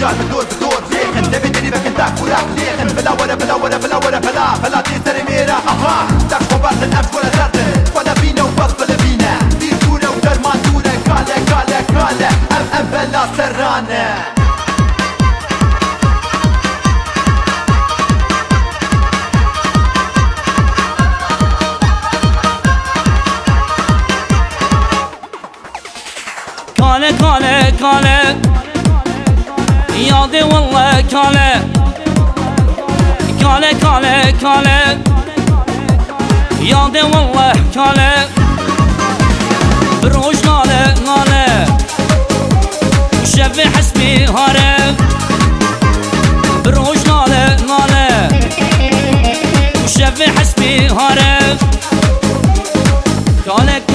رجال بدور زيخن نبي دريبك انتاك ولا خليخن بلا ولا بلا ولا بلا ولا بلا تيسري ميرا اها تاك وبارت الامس ولا زرتن ولا بينا وبس بلا بينا دي دورة ودرمان دورة كالا ام بلا سرانة كالة ياضي والله كالة ياضي والله كالة بروش غالة شفي حسبي هارب بروش غالة شفي حسبي هارب كالة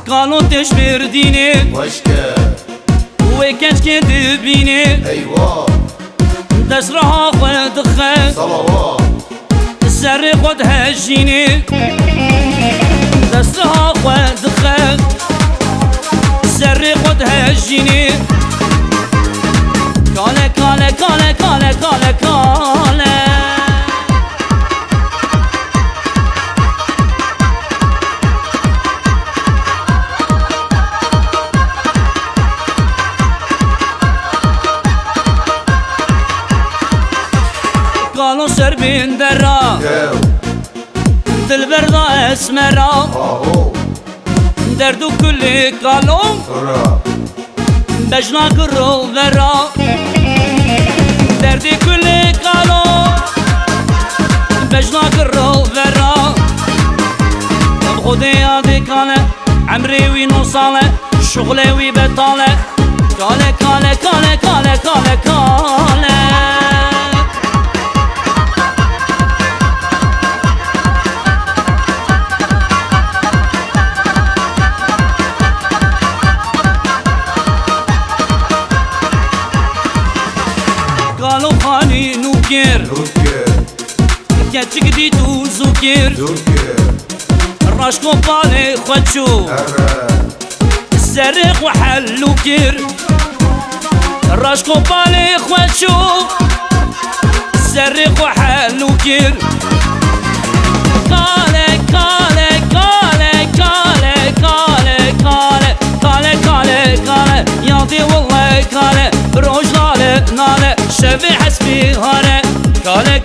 قالوا تشبر ديني وشكا وكانت كدبيني ايوا تسرها ودخل صلوات السر قد هجيني تسرها ودخل السر قد هجيني كالة قالوا سربين درا دلبردا اسمرا دردو كل قالوا بجنا قرو ذرا دردي كل قالوا بجنا قرو ذرا بغودي هادي كالة عمري وينوصالة شغلي ويبطالة كالة قالوا خاني نوكر كاتشك دي تو زوكر راشكو بالي خواتشو السرق وحلوكر راشكو بالي خواتشو السرق وحلوكر كالة ياضي والله كالة بروش نالة شفي حسبي هارة كالة